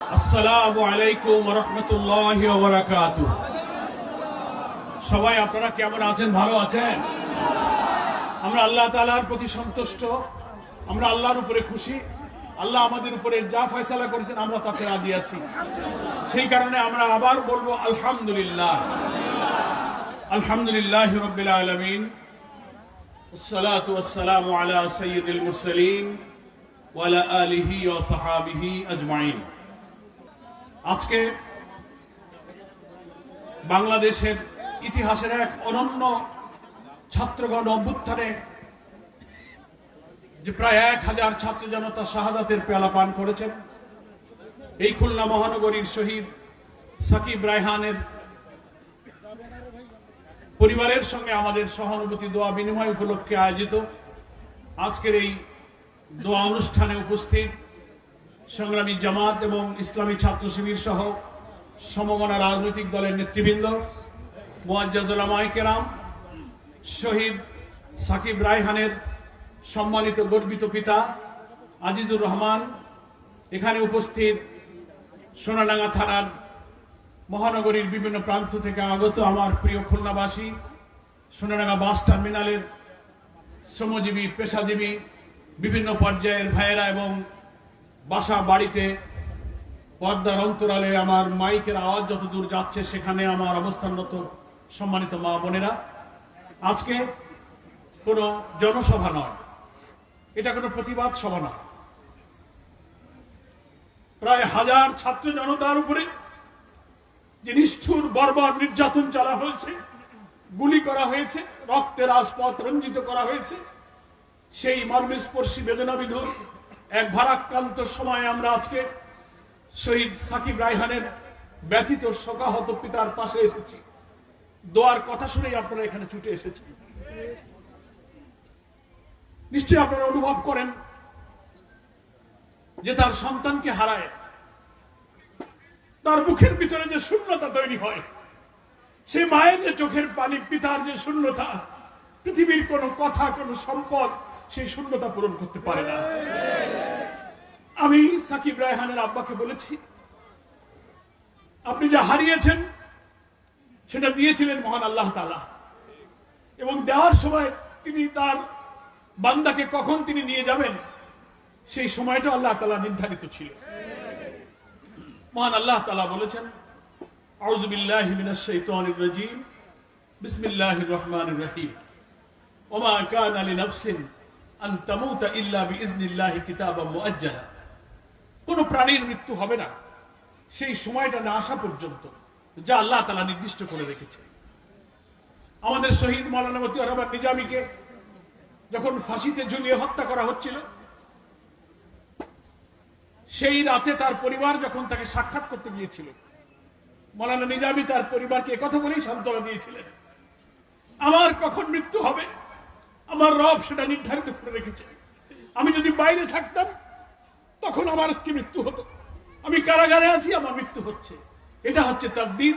আসসালামু আলাইকুম ওয়া রাহমাতুল্লাহি ওয়া বারাকাতুহু। সবাই আপনারা কেমন আছেন? ভালো আছেন? আমরা আল্লাহ তাআলার প্রতি সন্তুষ্ট, আমরা আল্লাহর উপরে খুশি। আল্লাহ আমাদের উপরে যা ফয়সালা করেছেন আমরা তাতে রাজি আছি। সেই কারণে আমরা আবার বলবো আলহামদুলিল্লাহ। আলহামদুলিল্লাহি রাব্বিল আলামিন, والصلاة والسلام على سيد المرسلين وعلى آله وصحابه أجمعين। আজকে বাংলাদেশের ইতিহাসের এক অনন্য ছাত্রগণ অভ্যুত্থানে যে প্রায় 1000 ছাত্র জনতা শাহাদাতের পেয়ালা পান করেছেন, এই খুলনা মহানগরীর শহীদ সাকিব রায়হানের পরিবারের সঙ্গে আমাদের সহানুভূতি দোয়া বিনিময় উপলক্ষে আয়োজিত আজকের এই দোয়া অনুষ্ঠানে উপস্থিত সংগ্রামী জামাত এবং ইসলামী ছাত্র শিবির সহ সমমনা রাজনৈতিক দলের নেতৃবৃন্দ, মুআজ্জাজ উলামায়ে কেরাম, শহীদ সাকিব রায়হানের সম্মানিত গর্বিত পিতা আজিজুর রহমান, এখানে উপস্থিত সোনাডাঙ্গা থানার মহানগরীর বিভিন্ন প্রান্ত থেকে আগত আমার প্রিয় খুলনাবাসী, সোনাডাঙ্গা বাস টার্মিনালের শ্রমজীবী, পেশাজীবী, বিভিন্ন পর্যায়ের ভাইয়েরা এবং বাসা বাড়িতে পর্দার অন্তরালে আমার মাইকের আওয়াজ যতদূর যাচ্ছে সেখানে আমার অবস্থানরত সম্মানিত মা বোনেরা, আজকে কোনো জনসভা নয়, এটা কোনো প্রতিবাদ সভা নয়। প্রায় 1000 ছাত্র জনতার উপরে যে নিষ্ঠুর বর্বর নির্যাতন চালা হয়েছে, গুলি করা হয়েছে, রক্তের রাজপথ রঞ্জিত করা হয়েছে, সেই মর্মস্পর্শী বেদনাবিধুর এক ভারাক্রান্ত সময়ে আমরা আজকে শহীদ সাকিব রায়হানের ব্যথিত শোকাহত পিতার পাশে এসেছি। দোয়ার কথা শুনেই আপনারা এখানে ছুটে এসেছেন। নিশ্চয়ই আপনারা অনুভব করেন যে তার সন্তানকে হারায় তার মুখের ভিতরে যে শূন্যতা তৈরি হয়, সেই মায়ের যে চোখের পানি, পিতার যে শূন্যতা, পৃথিবীর কোনো কথা, কোনো সম্পদ সেই শূন্যতা পূরণ করতে পারে না। আমি সাকিব রায়হানের আব্বাকে বলেছি, আপনি যা হারিয়েছেন সেটা দিয়েছিলেন মহান আল্লাহ তাআলা, এবং দেওয়ার সময় তিনি তার বান্দাকে কখন তিনি নিয়ে যাবেন সেই সময়টা আল্লাহ তাআলা নির্ধারিত ছিল। মহান আল্লাহ তাআলা বলেছেন, আউযু বিল্লাহি মিনাশ শাইতানির রাজীম, বিসমিল্লাহির রহমানির রহিম, ওমা কানা লিনাফসিন আন তামুতা ইল্লা বিইজনিল্লাহি কিতাবাম মুআজ্জালা। কোন প্রাণীর মৃত্যু হবে না সেই সময়টা না আসা পর্যন্ত যা আল্লাহ তাআলা নির্দিষ্ট করে রেখেছে। আমাদের শহীদ মাওলানা মতিউর রহমান নিজামীকে যখন ফাঁসিতে ঝুলিয়ে হত্যা করা হচ্ছিল, সেই রাতে তার পরিবার যখন তাকে সাক্ষাৎ করতে গিয়েছিল, মাওলানা নিজামী তার পরিবারকে একথা বলেই সান্ত্বনা দিয়েছিলেন, আমার কখন মৃত্যু হবে আমার রব সেটা নির্ধারিত করে রেখেছে। আমি যদি বাইরে থাকতাম তখন আমার কি মৃত্যু হতো, আমি কারাগারে আছি আমার মৃত্যু হচ্ছে। এটা হচ্ছে তাকদীর,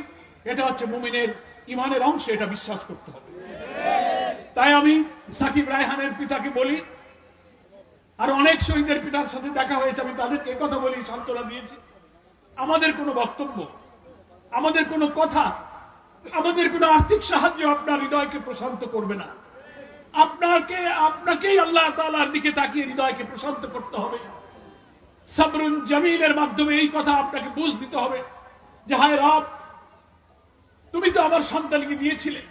এটা হচ্ছে মুমিনের ইমানের অংশ, এটা বিশ্বাস করতে হবে। তাই আমি সাকিব রায়হানের পিতাকে বলি, আর অনেক শহীদের পিতার সাথে দেখা হয়েছে, আমি তাদেরকে কথা বলি, সান্ত্বনা দিয়েছি, আমাদের কোনো বক্তব্য, আমাদের কোনো কথা, আমাদের কোনো আর্থিক সাহায্য আপনার হৃদয়কে প্রশান্ত করবে না। আপনাকেই আল্লাহ তাআলার দিকে তাকিয়ে হৃদয়কে প্রশান্ত করতে হবে। সাবরুন জামিলের মাধ্যমে এই কথা আপনাকে বুঝ দিতে হবে যে হায় রব, তুমি তো আমার সন্তানকে দিয়েছিলে,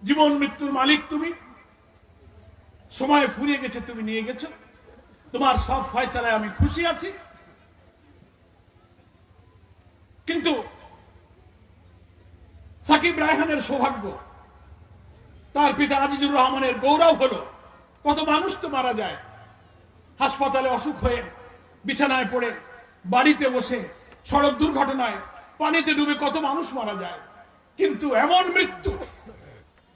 জীবন মৃত্যুর মালিক তুমি, সময় ফুরিয়ে গেছে, তুমি নিয়ে গেছো, তোমার সব ফয়সালায় আমি খুশি আছি। কিন্তু সাকিব রায়হানের সৌভাগ্য, তার পিতা আজিজুর রহমানের গৌরব হলো, কত মানুষ তো মারা যায় হাসপাতালে অসুখ হয়ে, বিছানায় পড়ে, বাড়িতে বসে, সড়ক দুর্ঘটনায়, পানিতে ডুবে কত মানুষ মারা যায়। কিন্তু এমন মৃত্যু,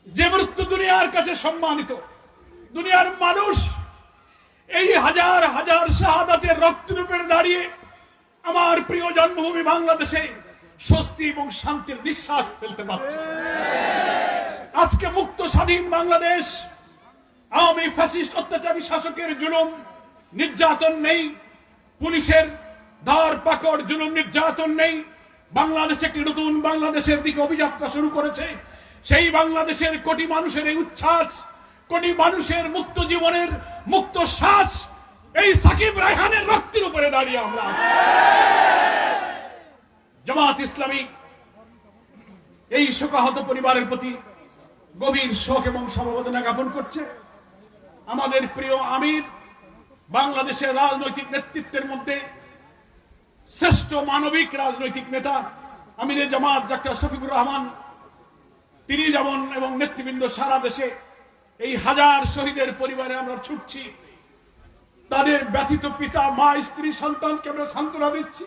যে মৃত্যু দুনিয়ার কাছে সম্মানিত, দুনিয়ার মানুষ এই 1000 শাহাদাতের রক্তরূপে দাঁড়িয়ে আমার প্রিয় জন্মভূমি বাংলাদেশে স্বস্তি এবং শান্তির নিঃশ্বাস ফেলতে পারছে। আজকে মুক্ত স্বাধীন বাংলাদেশ, আওয়ামী ফ্যাসিস্ট অত্যাচারী শাসকের জুলুম নির্যাতন নেই, পুলিশের ধর পাকড় জুলুম নির্যাতন নেই। বাংলাদেশ একটি নতুন বাংলাদেশের দিকে অভিযাত্রা শুরু করেছে। সেই বাংলাদেশের কোটি মানুষের এই উচ্ছ্বাস, কোটি মানুষের মুক্ত জীবনের মুক্ত শ্বাস এই সাকিব রায়হানের রক্তের উপরে দাঁড়িয়ে আমরা আছি। জামাত ইসলামী এই শোকাহত পরিবারের প্রতি গভীর শোক এবং সমবেদনা জ্ঞাপন করছে। আমাদের প্রিয় আমির, বাংলাদেশের রাজনৈতিক নেতৃত্বের মধ্যে শ্রেষ্ঠ মানবিক রাজনৈতিক নেতা আমিরে জামাত ডাক্তার শফিকুর রহমান, তিনি যেমন এবং নেতৃবৃন্দ সারা দেশে এই হাজার শহীদের পরিবারে আমরা ছুটছি, তাদের ব্যথিত পিতা মা স্ত্রী সন্তানকে আমরা সান্ত্বনা দিচ্ছি,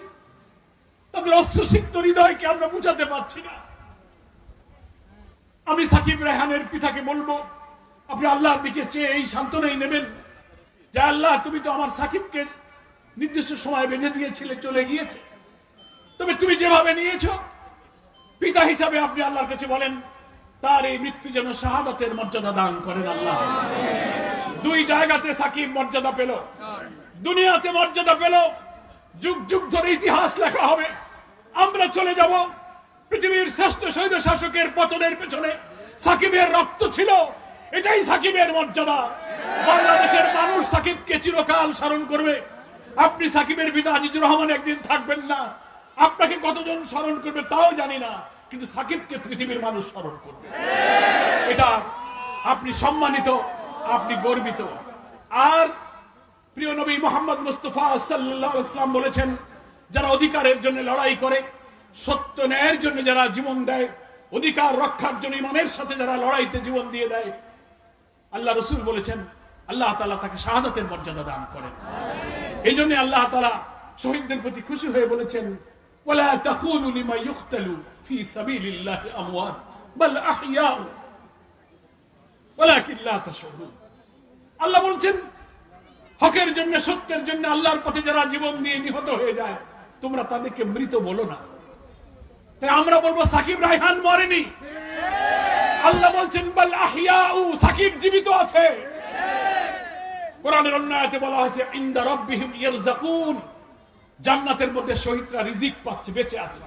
তাদের অশ্রুসিক্ত হৃদয়কে আমরা বুঝাতে পারছি না। আমি সাকিব রায়হানের পিতাকে বলবো, আপনি আল্লাহর দিকে চেয়ে এই সান্ত্বনাই নেবেন যে আল্লাহ, তুমি তো আমার সাকিবকে নির্দিষ্ট সময় বেঁধে দিয়েছিলে, চলে গিয়েছে, তবে তুমি যেভাবে নিয়েছো পিতা হিসাবে আপনি আল্লাহর কাছে বলেন তার এই মৃত্যু যেন শাহাদাতের মর্যাদা দান করেন আল্লাহ। দুই জায়গাতে সাকিব মর্যাদা পেল, দুনিয়াতে মর্যাদা পেল, যুগ যুগ ধরে ইতিহাস লেখা হবে। আমরা চলে যাব পৃথিবীর শ্রেষ্ঠ স্বৈর শাসকের পতনের পেছনে সাকিবের রক্ত ছিল, এটাই সাকিবের মর্যাদা। বাংলাদেশের মানুষ সাকিবকে চিরকাল স্মরণ করবে। আপনি সাকিবের পিতা আজিজুর রহমান একদিন থাকবেন না, আপনাকে কতজন স্মরণ করবে তাও জানি না, কিন্তু সাকিবকে পৃথিবীর মানুষ স্মরণ করবে। এটা আপনি সম্মানিত, আপনি গর্বিত। আর প্রিয় নবী মোহাম্মদ মুস্তাফা সাল্লাল্লাহু আলাইহি ওয়াসাল্লাম বলেছেন, যারা অধিকারের জন্য লড়াই করে, সত্য ন্যায়ের জন্য যারা জীবন দেয়, অধিকার রক্ষার জন্য ইমানের সাথে যারা লড়াইতে জীবন দিয়ে দেয়, আল্লাহ রাসূল বলেছেন আল্লাহ তাআলা তাকে শাহাদাতের মর্যাদা দান করেন। এই জন্য আল্লাহ তাআলা শহীদদের প্রতি খুশি হয়ে বলেছেন, ওয়ালা তাকুনু লিমা ইউকতালু ফি সাবিলিল্লাহি আমওয়াত বাল আহইয়াউ ওয়ালাকিন লা তাশউরুন। আল্লাহ বলছেন, হকের জন্য, সত্যের জন্য আল্লাহর পথে যারা জীবন দিয়ে নিহত হয়ে যায়, তোমরা তাদেরকে মৃত বলো না। তাই আমরা বলবো সাকিব রায়হান মরেনি। আল্লাহ বলছেন বাল আহইয়াউ, সাকিব জীবিত আছে। কোরআনের অন্য আয়াতে বলা হয়েছে ইনদা রাব্বিহিম ইয়ারযাকুন, জান্নাতের মধ্যে শহীদরা রিজিক পাচ্ছে, বেঁচে আছে।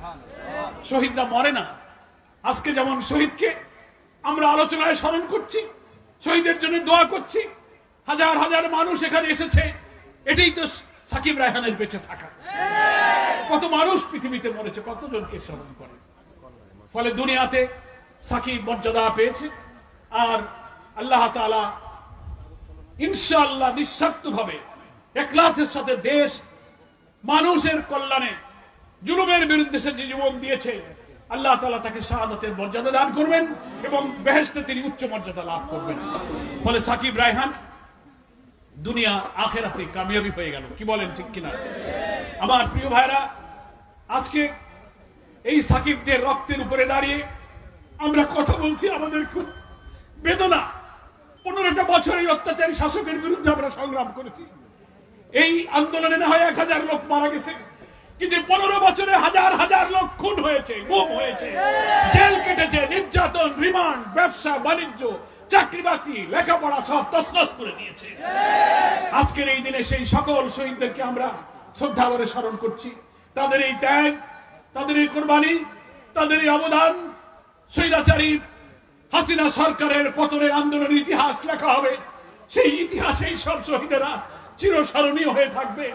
শহীদরা মরে না। আজকে যেমন শহীদকে আমরা আলোচনায় স্মরণ করছি, শহীদের জন্য দোয়া করছি, হাজার হাজার মানুষ এখানে এসেছে, এটাই তো সাকিব রায়হানের বেঁচে থাকা। কত মানুষ পৃথিবীতে মরেছে, কতজনকে স্মরণ করে। ফলে দুনিয়াতে সাকিব মর্যাদা পেয়েছে। আর আল্লাহ তাআলা ইনশাআল্লাহ নিঃস্বার্থভাবে ইখলাসের সাথে দেশ মানুষের কল্যাণে জুলুমের বিরুদ্ধে সে জীবন দিয়েছে, আল্লাহ তাআলা তাকে শাহাদাতের মর্যাদা দান করবেন এবং বেহেশতে তিনি উচ্চ মর্যাদা লাভ করবেন। ফলে সাকিব রায়হান দুনিয়া আখিরাতে কামিয়াবি হয়ে গেল। কি বলেন, ঠিক কিনা? আমার প্রিয় ভাইরা, আজকে এই সাকিবদের রক্তের উপরে দাঁড়িয়ে আমরা কথা বলছি, আমাদের খুব বেদনা। 15টা বছর এই অত্যাচারী শাসকের বিরুদ্ধে আমরা সংগ্রাম করেছি। এই আন্দোলনে না হয় 1000 লোক মারা গেছে, কিন্তু 15 বছরে হাজার হাজার লোক খুন হয়েছে, গুম হয়েছে, জেল কেটেছে, নির্যাতন, রিমান্ড, ব্যবসা বাণিজ্য, চাকরি বাকরি, লেখাপড়া সব তছনছ করে দিয়েছে। আজকের এই দিনে সেই সকল শহীদদেরকে আমরা শ্রদ্ধা ভরে স্মরণ করছি। তাদের এই ত্যাগ, তাদের এই কোরবানি, তাদের এই অবদান, স্বৈরাচারী হাসিনা সরকারের পতনের আন্দোলনের ইতিহাস লেখা হবে। সেই ইতিহাসে সব শহীদেরা চিরস্মরণীয় হয়ে থাকবে,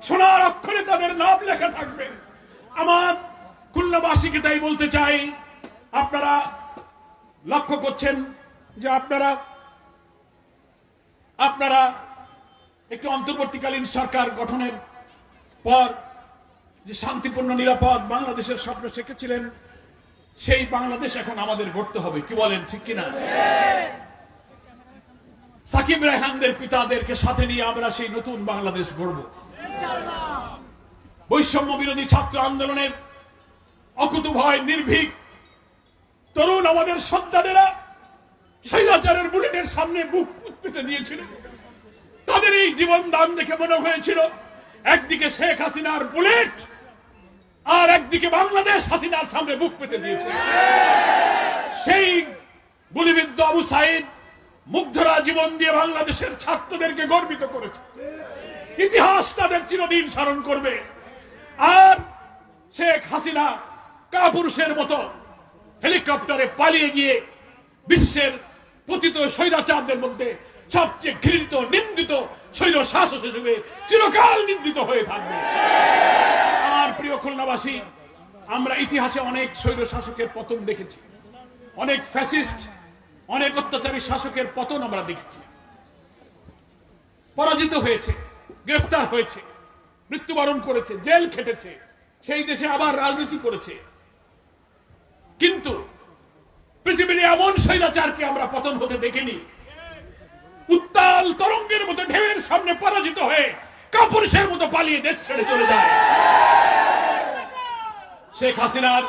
সোনার অক্ষরে তাদের নাম লেখা থাকবে। আমার খুলনাবাসীকে তাই বলতে চাই, আপনারা লক্ষ্য করছেন যে আপনারা একটি অন্তর্বর্তীকালীন সরকার গঠনের পর যে শান্তিপূর্ণ নিরাপদ বাংলাদেশের স্বপ্ন শেখেছিলেন, সেই বাংলাদেশ এখন আমাদের গড়তে হবে। কি বলেন, ঠিক কিনা? সাকিব রায়হানদের পিতাদেরকে সাথে নিয়ে আমরা সেই নতুন বাংলাদেশ গড়ব। বৈষম্য বিরোধী ছাত্র আন্দোলনের অকুতভয় নির্ভীক তরুণ আমাদের সন্তানেরা স্বৈরাচারের বুলেটের সামনে বুক পেতে দিয়েছিল। তাদের এই জীবন দান দেখে মনে হয়েছিল একদিকে শেখ হাসিনার বুলেট আর একদিকে বাংলাদেশ হাসিনার সামনে বুক পেতে দিয়েছে। সেই গুলিবিদ্ধ আবু সাইদ মুগ্ধরা জীবন দিয়ে বাংলাদেশের ছাত্রদেরকে গর্বিত করেছে। ইতিহাস তাদের চিরদিন স্মরণ করবে। আর শেখ হাসিনা কাপুরুষের মতো হেলিকপ্টারে পালিয়ে গিয়ে বিশ্বের পতিত স্বৈরাচারদের মধ্যে সবচেয়ে ঘৃণিত নিন্দিত স্বৈর শাসক হিসেবে চিরকাল নিন্দিত হয়ে থাকবে। আমার প্রিয় খুলনাবাসী, আমরা ইতিহাসে অনেক স্বৈর শাসকের পতন দেখেছি, অনেক ফ্যাসিস্ট, অনেক অত্যাচারী শাসকের পতন আমরা দেখেছি। পরাজিত হয়েছে, গ্রেফতার হয়েছে, মৃত্যুবরণ করেছে, জেল খেটেছে, সেই দেশে আবার রাজনীতি করেছে। কিন্তু পৃথিবীর এমন স্বৈরাচারকে আমরা পতন হতে দেখিনি। উত্তাল তরঙ্গের মতো ঢেউয়ের সামনে পরাজিত হয়ে কাপুরুষের মতো পালিয়ে দেশ ছেড়ে চলে যায়। শেখ হাসিনার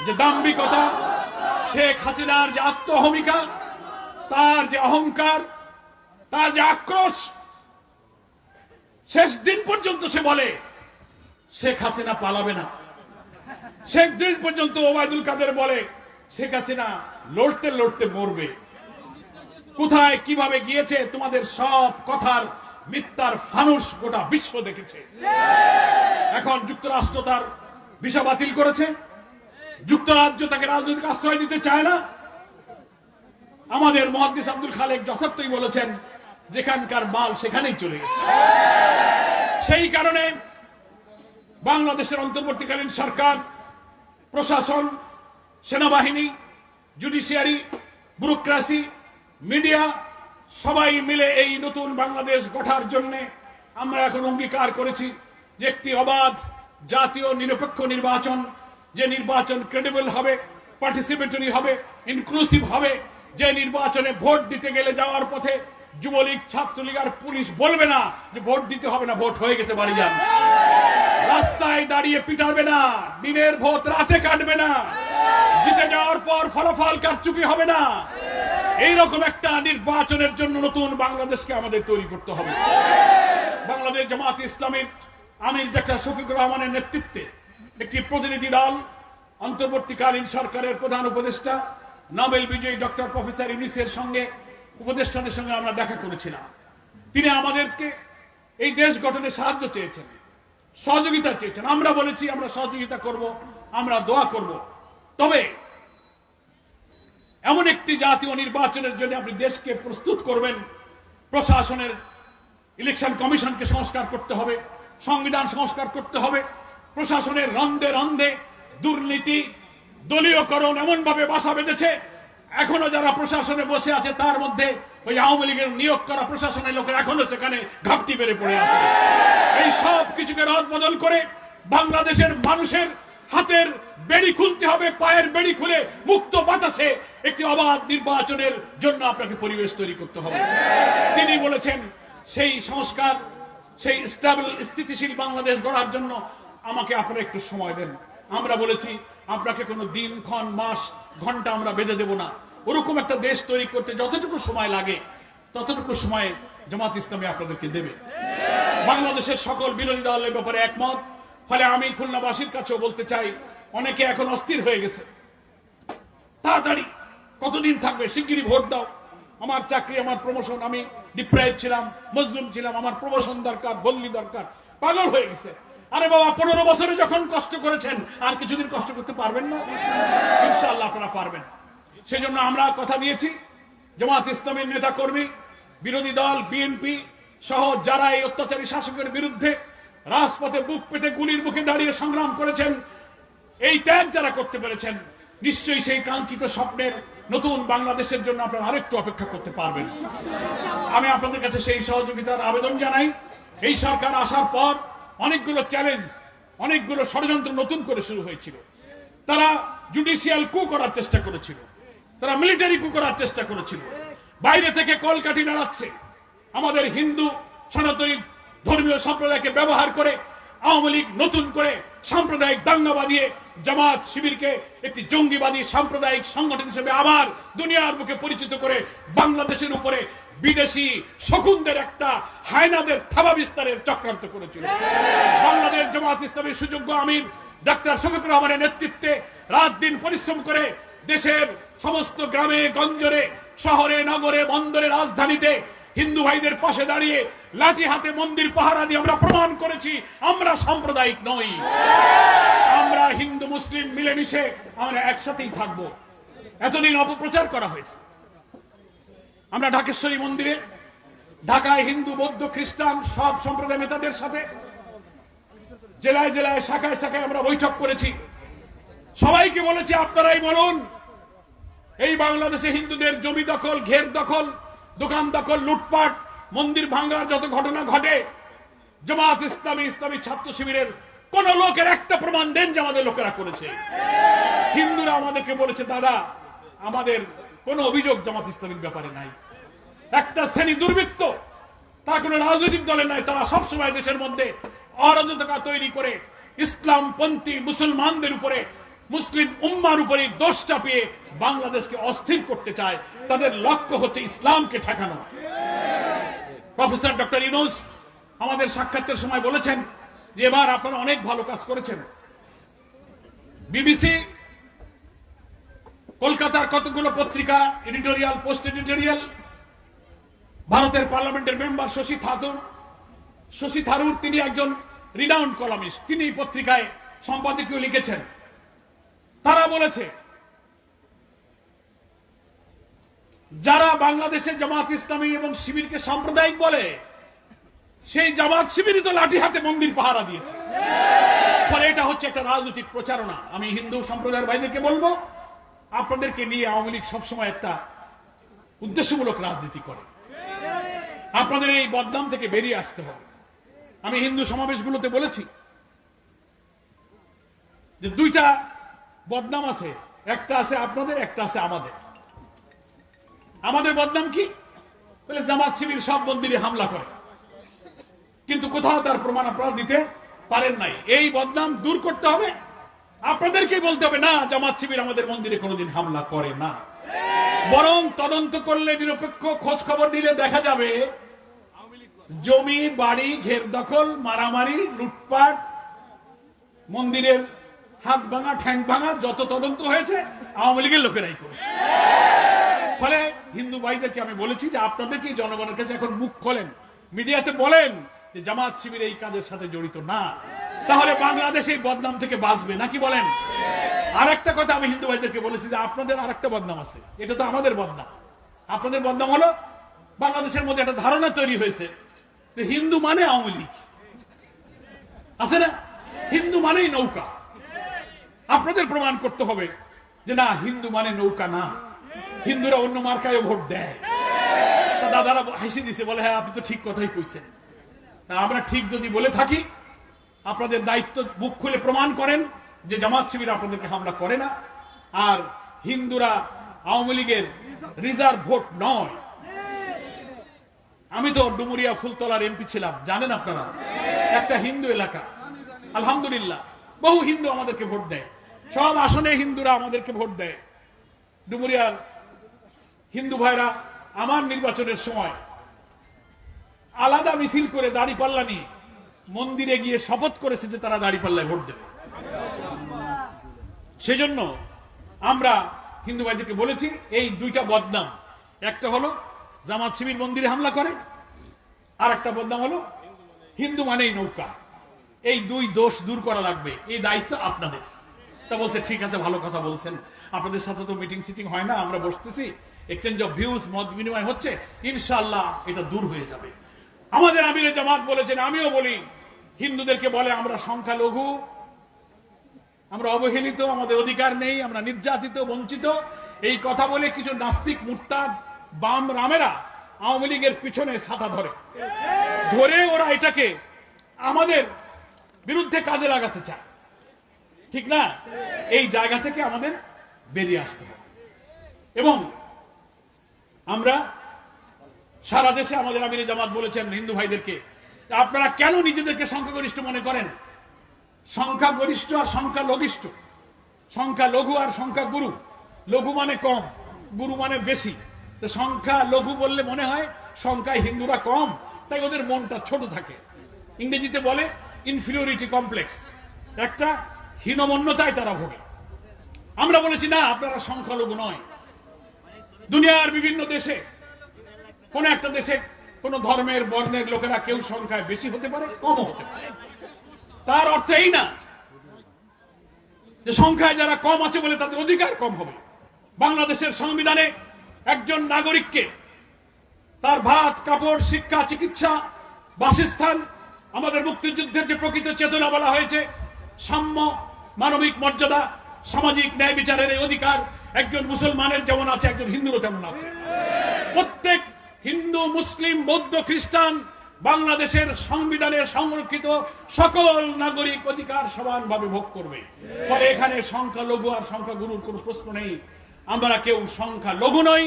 যে দাম্ভিকতা, শেখ হাসিনার যে আত্মহমিকা, তার যে অহংকার, তার যে আক্রোশ, শেষ দিন পর্যন্ত সে বলে শেখ হাসিনা পালাবে না। শেষ দিন পর্যন্ত ওবায়দুল কাদের বলে শেখ হাসিনা লড়তে লড়তে মরবে। কোথায় কিভাবে গিয়েছে তোমাদের সব কথার মিথ্যার ফানুস গোটা বিশ্ব দেখেছে। এখন যুক্তরাষ্ট্র তার ভিসা বাতিল করেছে, যুক্তরাজ্য তাকে রাজনৈতিক আশ্রয় দিতে চায় না। আমাদের মুহাদ্দিস আব্দুল খালেক যথার্থই বলেছেন যেখানকার মাল সেখানেই চলে গেছে। সেই কারণে বাংলাদেশের অন্তর্বর্তীকালীন সরকার, প্রশাসন, সেনাবাহিনী, জুডিশিয়ারি, ব্যুরোক্রেসি, মিডিয়া সবাই মিলে এই নতুন বাংলাদেশ গড়ার জন্য আমরা এখন অঙ্গীকার করেছি যে একটি অবাধ জাতীয় নিরপেক্ষ নির্বাচন, যে নির্বাচন ক্রেডিবল হবে, পার্টিসিপেটরি হবে, ইনক্লুসিভ হবে, যে নির্বাচনে ভোট দিতে গেলে যাওয়ার পথে যুবলীগ, ছাত্রলীগ আর পুলিশ বলবে না যে ভোট দিতে হবে না, ভোট হয়ে গেছে বাড়ি যান। রাস্তায় দাঁড়িয়ে পিটাবে না, দিনের ভোট রাতে কাটবে না, জিতে যাওয়ার পর ফলাফল কারচুপি হবে না। এইরকম একটা নির্বাচনের জন্য নতুন বাংলাদেশকে আমাদের তৈরি করতে হবে। বাংলাদেশ জামাত ইসলামীর আমির ডক্টর শফিকুর রহমানের নেতৃত্বে একটি প্রতিনিধি দল অন্তর্বর্তীকালীন সরকারের প্রধান উপদেষ্টা নোবেল বিজয়ী ডক্টর প্রফেসর ইউনূসের সঙ্গে, উপদেষ্টাদের সঙ্গে আমরা দেখা করেছিলাম। তিনি আমাদেরকে এই দেশ গঠনে সাহায্য চেয়েছেন, সহযোগিতা চেয়েছেন। আমরা বলেছি আমরা সহযোগিতা করব, আমরা দোয়া করব। তবে এমন একটি জাতীয় নির্বাচনের জন্য আপনি দেশকে প্রস্তুত করবেন, প্রশাসনের ইলেকশন কমিশনকে সংস্কার করতে হবে, সংবিধান সংস্কার করতে হবে। প্রশাসনের রন্ধে রন্ধে দুর্নীতি, দলীয়করণ এমন ভাবে বাসা বেঁধেছে, এখনো যারা প্রশাসনে বসে আছে তার মধ্যে ওই আওয়ামী লীগের নিয়োগ করা প্রশাসনের লোকের এখনো সেখানে ঘাপটি বেড়ে পড়ে আছে। এই সব কিছুকে রদ বদল করে বাংলাদেশের মানুষের হাতের বেড়ি খুলতে হবে, পায়ের বেড়ি খুলে মুক্ত বাতাসে একটি অবাধ নির্বাচনের জন্য আপনাকে পরিবেশ তৈরি করতে হবে। তিনি বলেছেন সেই সংস্কার, সেই স্টেবল, স্থিতিশীল বাংলাদেশ গড়ার জন্য আমাকে আপনারা একটু সময় দেন। আমরা বলেছি আপনাকে কোনো দিন, ক্ষণ, মাস, ঘন্টা আমরা বেঁধে দেব না। ওরকম একটা দেশ তৈরি করতে যতটুকু সময় লাগে ততটুকু সময় জামাত ইসলামী আপনাদেরকে দেবে। বাংলাদেশের সকল বিরোধী দল এ ব্যাপারে একমত। ফলে আমি খুলনাবাসীর কাছেও বলতে চাই, অনেকে এখন অস্থির হয়ে গেছে, তাড়াতাড়ি কতদিন থাকবে, শিগগিরই ভোট দাও। আমার চাকরি, আমার প্রমোশন, আমি ডিপ্রাইভ ছিলাম, মজলুম ছিলাম, আমার প্রমোশন দরকার, বদলি দরকার। পাগল হয়ে গেছে। আরে বাবা, 15 বছরে যখন কষ্ট করেছেন আর কিছুদিন কষ্ট করতে পারবেন না? ইনশাআল্লাহ আপনারা পারবেন। সেই জন্য আমরা কথা দিয়েছি, জামাত ইসলামের নেতা কর্মী, বিরোধী দল বিএনপি সহ যারা এই অত্যাচারী শাসকের বিরুদ্ধে রাজপথে বুক পেতে গুলির মুখে দাঁড়িয়ে সংগ্রাম করেছেন, এই ত্যাগ যারা করতে পেরেছেন, নিশ্চয়ই সেই কাঙ্ক্ষিত স্বপ্নের নতুন বাংলাদেশের জন্য আপনারা আরেকটু অপেক্ষা করতে পারবেন। আমি আপনাদের কাছে সেই সহযোগিতার আবেদন জানাই। এই সরকার আসার পর অনেকগুলো চ্যালেঞ্জ, অনেকগুলো ষড়যন্ত্র নতুন করে শুরু হয়েছিল। তারা জুডিশিয়াল কু করার চেষ্টা করেছিল, তারা মিলিটারি কু করার চেষ্টা করেছিল, বাইরে থেকে কলকাঠি নাড়াচ্ছে। আমাদের হিন্দু সনাতনী ধর্মীয় সম্প্রদায়কে ব্যবহার করে আওয়ামী লীগ নতুন করে সাম্প্রদায়িক দাঙ্গা বাঁধিয়ে জামাত শিবিরকে একটি জঙ্গিবাদী সাম্প্রদায়িক সংগঠন হিসেবে আবার দুনিয়ার মুখে পরিচিত করে বাংলাদেশের উপরে বিদেশি শকুনদের একটা হায়নাদের থাবা বিস্তারের চক্রান্ত করেছিল। বাংলাদেশ জামাত ইসলামের সুযোগ্য আমির ডক্টর শফিকুর রহমানের নেতৃত্বে রাত দিন পরিশ্রম করে দেশের সমস্ত গ্রামে গঞ্জরে, শহরে, নগরে, বন্দরে, রাজধানীতে হিন্দু ভাইদের পাশে দাঁড়িয়ে লাঠি হাতে মন্দির পাহারা দিয়ে আমরা প্রমাণ করেছি আমরা সাম্প্রদায়িক নই, আমরা হিন্দু মুসলিম মিলেমিশে আমরা একসাথেই থাকবো। এতদিন অপপ্রচার করা হয়েছে। আমরা ঢাকেশ্বরী মন্দিরে ঢাকায় হিন্দু বৌদ্ধ খ্রিস্টান সব সম্প্রদায় নেতাদের সাথে জেলায় জেলায় শাখায় শাখায় আমরা বৈঠক করেছি। সবাইকে বলেছি আপনারাই বলুন এই বাংলাদেশে হিন্দুদের জমি দখল, ঘের দখল, দোকান দখল, লুটপাট, মন্দির ভাঙ্গার যত ঘটনা ঘটে, জামাত ইসলামী ইসলামী ছাত্র শিবিরের কোন লোকের একটা প্রমাণ দেন যে আমাদের লোকেরা করেছে। হিন্দুরা আমাদেরকে বলেছে দাদা আমাদের কোনো অভিযোগ জামাত ইসলামীর ব্যাপারে নাই। একটা শ্রেণী দুর্বৃত্ত, তার কোনো রাজনৈতিক দলের নাই, তারা সবসময় দেশের মধ্যে অরাজকতা তৈরি করে ইসলামপন্থী মুসলমানদের উপরে, মুসলিম উম্মার উপরে দোষ চাপিয়ে বাংলাদেশকে অস্থির করতে চায়। তাদের লক্ষ্য হচ্ছে ইসলামকে ঠেকানো। প্রফেসর ডক্টর ইউনূস আমাদের সাক্ষাতের সময় বলেছেন যে এবার আপনারা অনেক ভালো কাজ করেছেন। বিবিসি, কলকাতার কতগুলো পত্রিকা, এডিটোরিয়াল, পোস্ট এডিটোরিয়াল, ভারতের পার্লামেন্টের মেম্বার শশী থারুর তিনি একজন রিনাউন্ড কলামিস্ট, তিনি এই পত্রিকায় সম্পাদকীয় লিখেছেন। তারা বলেছে যারা বাংলাদেশের জামাত ইসলামী এবং শিবিরকে সাম্প্রদায়িক বলে সেই জামাত শিবিরই তো লাঠি হাতে মন্দির পাহারা দিয়েছে। ফলে এটা হচ্ছে একটা রাজনৈতিক প্রচারণা। আমি হিন্দু সম্প্রদায়ের ভাইদেরকে বলবো আপনাদেরকে নিয়ে আওয়ামী লীগ সবসময় একটা উদ্দেশ্যমূলক রাজনীতি করে, আপনাদের এই বদনাম থেকে বেরিয়ে আসতে হবে। আমি হিন্দু সমাবেশগুলোতে বলেছি যে দুইটা বদনাম আছে, একটা আছে আপনাদের, একটা আছে আমাদের। আমাদের বদনাম কি? বলে জামাত শিবির সব মন্দিরে হামলা করে, কিন্তু কোথাও তার প্রমাণ আপনারা দিতে পারেন নাই। এই বদনাম দূর করতে হবে, আপনাদেরকেই বলতে হবে না জামাত শিবির আমাদের মন্দিরে কোনোদিন হামলা করে না। বরং তদন্ত করলে, নিরপেক্ষ খোঁজ খবর নিলে দেখা যাবে জমি বাড়ি ঘের দখল, মারামারি, লুটপাট, মন্দিরের হাত ভাঙা ঠ্যাং ভাঙা যত তদন্ত হয়েছে আওয়ামী লীগের লোকেরাই করেছে। ফলে হিন্দু ভাইদেরকে আমি বলেছি যে আপনাদেরকে জনগণের কাছে এখন মুখ খোলেন, মিডিয়াতে বলেন যে জামাত শিবির এই কাজের সাথে জড়িত না, তাহলে বাংলাদেশ এই বদনাম থেকে বাঁচবে। নাকি বলেন? আর একটা কথা আমি হিন্দু ভাইদেরকে বলেছি যে আপনাদের আর একটা বদনাম আছে, এটা তো আমাদের বদনাম। আপনাদের বদনাম হলো বাংলাদেশের মধ্যে একটা ধারণা তৈরি হয়েছে যে হিন্দু মানে আওয়ামী লীগ, আছে না? হিন্দু মানেই নৌকা। আপনাদের প্রমাণ করতে হবে যে না, হিন্দু মানে নৌকা না, হিন্দুরা অন্য মার্কায় ভোট দেয়। দাদারা হাসি দিছে, বলে হ্যাঁ আপনি তো ঠিক কথাই কইছেন। আমরা ঠিক যদি বলে থাকি, আপনাদের দায়িত্ব বুক খুলে প্রমাণ করেন যে জামাত শিবির আপনাদেরকে হামলা করে না, আর হিন্দুরা আওয়ামী লীগের রিজার্ভ ভোট নয়। আমি তো ডুমুরিয়া ফুলতলার এমপি ছিলাম, জানেন আপনারা, একটা হিন্দু এলাকা। আলহামদুলিল্লাহ বহু হিন্দু আমাদেরকে ভোট দেয়, সব আসনে হিন্দুরা আমাদেরকে ভোট দেয়। ডুমুরিয়ার হিন্দু ভাইরা আমার নির্বাচনের সময় আলাদা মিছিল করে দাঁড়িপাল্লা নিয়ে মন্দিরে গিয়ে শপথ করেছে যে তারা দাঁড়িপাল্লায় ভোট দেবে। সেজন্য আমরা হিন্দু ভাইদেরকে বলেছি এই দুইটা বদনাম, একটা হলো জামাত শিবির মন্দিরে হামলা করে, আর একটা বদনাম হলো হিন্দু মানেই নৌকা। এই দুই দোষ দূর করা লাগবে, এই দায়িত্ব আপনাদের। তা বলছে ঠিক আছে, ভালো কথা বলছেন, আপনাদের সাথে তো মিটিং সিটিং হয় না, আমরা বসতেছি, এক্সচেঞ্জ অফ ভিউজ, মত বিনিময় হচ্ছে, ইনশাআল্লাহ এটা দূর হয়ে যাবে। আমাদের আমিরে জামাত বলেছেন, আমিও বলি, হিন্দুদেরকে বলে আমরা সংখ্যালঘু, আমরা অবহেলিত, আমাদের অধিকার নেই, আমরা নির্যাতিত, বঞ্চিত। এই কথা বলে কিছু নাস্তিক মুরতাদ বাম রামেরা আওয়ামী লীগের পিছনে ছাতা ধরে ওরা এটাকে আমাদের বিরুদ্ধে কাজে লাগাতে চায়, ঠিক না? এই জায়গা থেকে আমাদের বেরিয়ে আসতে হবে। এবং আমরা সারা দেশে আমাদের আমিরে জামাত বলেছেন হিন্দু ভাইদেরকে, আপনারা কেন নিজেদেরকে সংখ্যাগরিষ্ঠ মনে করেন? সংখ্যাগরিষ্ঠ আর সংখ্যালঘিষ্ঠ, সংখ্যালঘু আর সংখ্যাগুরু। লঘু মানে কম, গুরু মানে বেশি। তো সংখ্যা লঘু বললে মনে হয় সংখ্যায় হিন্দুরা কম, তাই ওদের মনটা ছোট থাকে। ইংরেজিতে বলে ইনফিরিয়রিটি কমপ্লেক্স, একটা হীনমন্যতায় তারা ভোগে। আমরা বলেছি না, আপনারা সংখ্যালঘু নয়। দুনিয়ার বিভিন্ন দেশে, কোন একটা দেশে কোন ধর্মের বর্ণের লোকেরা কেউ সংখ্যায় বেশি হতে পারে, কম হতে পারে। তার অর্থ এই না যে সংখ্যায় যারা কম আছে বলে তাদের অধিকার কম হবে। বাংলাদেশের সংবিধানে একজন নাগরিককে তার ভাত, কাপড়, শিক্ষা, চিকিৎসা, বাসস্থান, আমাদের মুক্তিযুদ্ধের যে প্রকৃত চেতনা বলা হয়েছে, সাম্য, মানবিক মর্যাদা, সামাজিক ন্যায় বিচারের এই অধিকার একজন মুসলমানের যেমন আছে, একজন হিন্দুরও তেমন আছে। প্রত্যেক হিন্দু, মুসলিম, বৌদ্ধ, খ্রিস্টান বাংলাদেশের সংবিধানের সংরক্ষিত সকল নাগরিক অধিকার সমানভাবে ভোগ করবে। ফলে এখানে সংখ্যালঘু আর সংখ্যাগুরুর কোনো প্রশ্ন নেই। আমরা কেউ সংখ্যালঘু নই,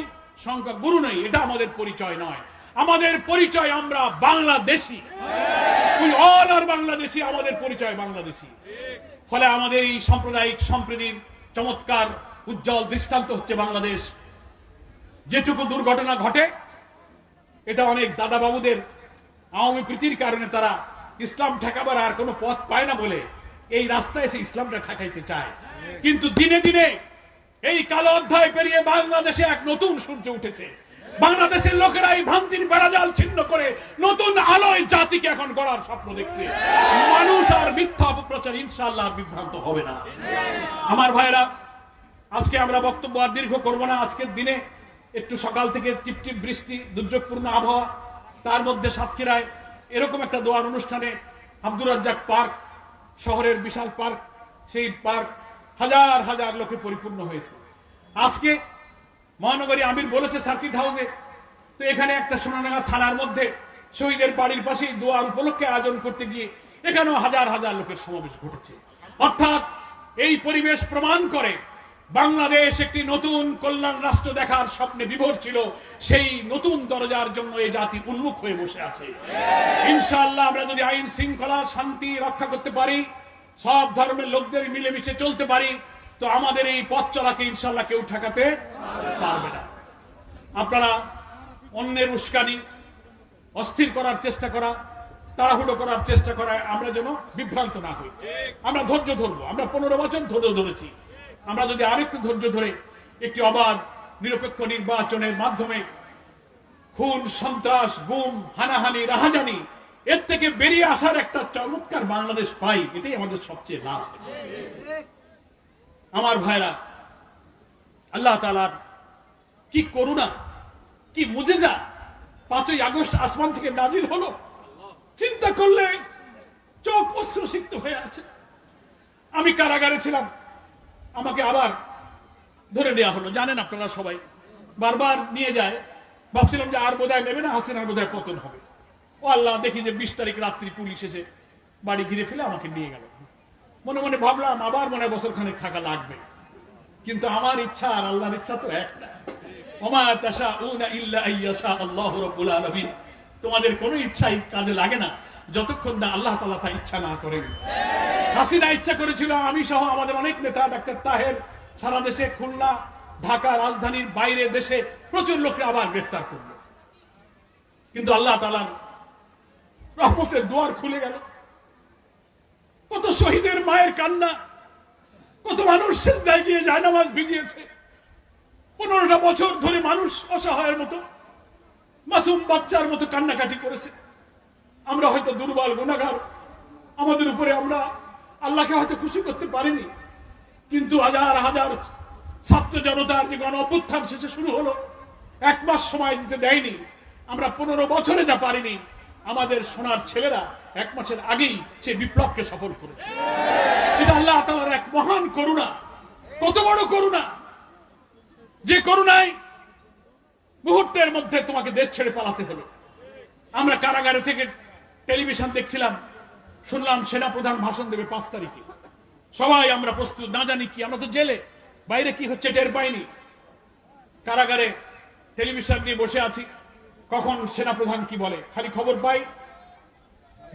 সংখ্যাগুরু নই, এটা আমাদের পরিচয় নয়। আমাদের পরিচয় আমরা বাংলাদেশী। অল আর বাংলাদেশী, আমাদের পরিচয় বাংলাদেশী। ফলে আমাদের এই সাম্প্রদায়িক সম্প্রীতির চমৎকার উজ্জ্বল দৃষ্টান্ত হচ্ছে বাংলাদেশ। যেটুকু দুর্ঘটনা ঘটে এটা অনেক দাদা বাবুদের আওয়ামী প্রীতির কারণে তারা ইসলাম ঠেকাবার আর কোনো পথ পায় না বলে এই রাস্তায় এসে ইসলামটা ঠেকাইতে চায়। কিন্তু দিনে দিনে এই কালো অধ্যায় পেরিয়ে বাংলাদেশে এক নতুন সূর্য উঠেছে। বাংলাদেশের লোকেরা এই ভ্রান্তির বেড়াজাল ছিন্ন করে নতুন আলোয় জাতিকে এখন গড়ার স্বপ্ন দেখছে। মানুষ আর মিথ্যা অপপ্রচার ইনশাআল্লাহ বিভ্রান্ত হবে না। আমার ভাইরা, আজকে আমরা বক্তব্য আর দীর্ঘ করবো না। আজকের দিনে একটু সকাল থেকে টিপটিপ বৃষ্টি, দুর্যোগপূর্ণ আবহাওয়া, তার মধ্যে সাতক্ষীরায় এরকম একটা দোয়ার অনুষ্ঠানে আব্দুর রাজ্জাক পার্ক, শহরের বিশাল পার্ক, সেই পার্ক হাজার হাজার লোকে পরিপূর্ণ হয়েছে। আজকে মহানগরী আমির বলেছে সার্কিট হাউসে, তো এখানে একটা সোনাডাঙ্গা থানার মধ্যে শহীদের বাড়ির পাশেই দোয়ার উপলক্ষে আয়োজন করতে গিয়ে এখানেও হাজার হাজার লোকের সমাবেশ ঘটেছে। অর্থাৎ এই পরিবেশ প্রমাণ করে বাংলাদেশ একটি নতুন কল্যাণ রাষ্ট্র দেখার স্বপ্নে বিভোর ছিল। সেই নতুন দরজার জন্য এই জাতি উন্মুখ হয়ে বসে আছে। ইনশাআল্লাহ আমরা যদি আইন শৃঙ্খলা, শান্তি রক্ষা করতে পারি, সব ধর্মের লোকদের মিলেমিশে চলতে পারি, তো আমাদের এই পথ চলাকে ইনশাআল্লাহ কেউ ঠেকাতে পারবে না। আপনারা অন্যের উস্কানি, অস্থির করার চেষ্টা করা, তাড়াহুড়ো করার চেষ্টা করা, আমরা যেন বিভ্রান্ত না হই। আমরা ধৈর্য ধরবো। আমরা 15 বছর ধৈর্য ধরেছি। আমরা যদি আরেকটু ধৈর্য ধরে একটি অবাধ নিরপেক্ষ নির্বাচনের মাধ্যমে খুন, সন্ত্রাস, গুম, হানাহানি, রাহাজানি এর থেকে বেরিয়ে আসার একটা চমৎকার বাংলাদেশ পাই, এটাই আমাদের সবচেয়ে লাভ। আমার ভাইরা, আল্লাহ তাআলার কি করুণা, কি মুজিজা 5ই আগস্ট আসমান থেকে নাজিল হলো। চিন্তা করলে চোখ অশ্রুসিক্ত হয়ে আছে। আমি কারাগারে ছিলাম, আমাকে আবার ধরে নেওয়া হলো। জানেন আপনারা সবাই, বারবার নিয়ে যায়। ভাবছিলাম যে আর বোধহয় নেবে না, হাসিনার বোধহয় পতন হবে। ও আল্লাহ, দেখি যে 20 তারিখ রাত্রি পুলিশ এসে বাড়ি ঘিরে ফেলে আমাকে নিয়ে গেল। মনে মনে ভাবলাম আবার মনে বছর খানেক থাকা লাগবে, কিন্তু আমার ইচ্ছা আর আল্লাহর ইচ্ছা তো একটা। ওমা তাশাউনা ইল্লা আইয়াশা আল্লাহু রাব্বুল আলামিন। তোমাদের কোনো ইচ্ছাই কাজে লাগে না যতক্ষণ না আল্লাহ তাআলা তা ইচ্ছা না করেন। হাসিনা ইচ্ছা করেছিল আমি সহ আমাদের অনেক নেতা, ডাক্তার তাহের, সারা দেশে, খুলনা, ঢাকা, রাজধানীর বাইরে দেশে প্রচুর লোককে আবার গ্রেফতার করবে, কিন্তু আল্লাহ তাআলার রহমতের দুয়ার খুলে গেল। কত শহীদের মায়ের কান্না, কত মানুষ সিজদায় গিয়ে জায়নামাজ ভিজিয়েছে। 15টা বছর ধরে মানুষ অসহায়ের মতো, মাসুম বাচ্চার মতো কান্নাকাটি করেছে। আমরা হয়তো দুর্বল, গুনাহগার, আমাদের উপরে আমরা আল্লাহকে হয়তো খুশি করতে পারিনি, কিন্তু হাজার হাজার ছাত্র জনতার যে গণ অভ্যুত্থান শেষে শুরু হলো, 1 মাস সময় দিতে দেয়নি। আমরা 15 বছরে যা পারিনি, আমাদের সোনার ছেলেরা 1 মাসের আগেই সেই বিপ্লবকে সফল করেছে। এটা আল্লাহ তাআলার এক মহান করুণা। কত বড় করুণা, যে করুণায় মুহূর্তের মধ্যে তোমাকে দেশ ছেড়ে পালাতে হলো। আমরা কারাগারে থেকে টেলিভিশন দেখছিলাম, শুনলাম সেনাপ্রধান ভাষণ দেবে 5 তারিখে। সবাই আমরা প্রস্তুত, না জানি কি, আমরা তো জেলে, বাইরে কি হচ্ছে টের পাইনি। কারাগারে টেলিভিশন নিয়ে বসে আছি, কখন সেনাপ্রধান কি বলে খালি খবর পাই।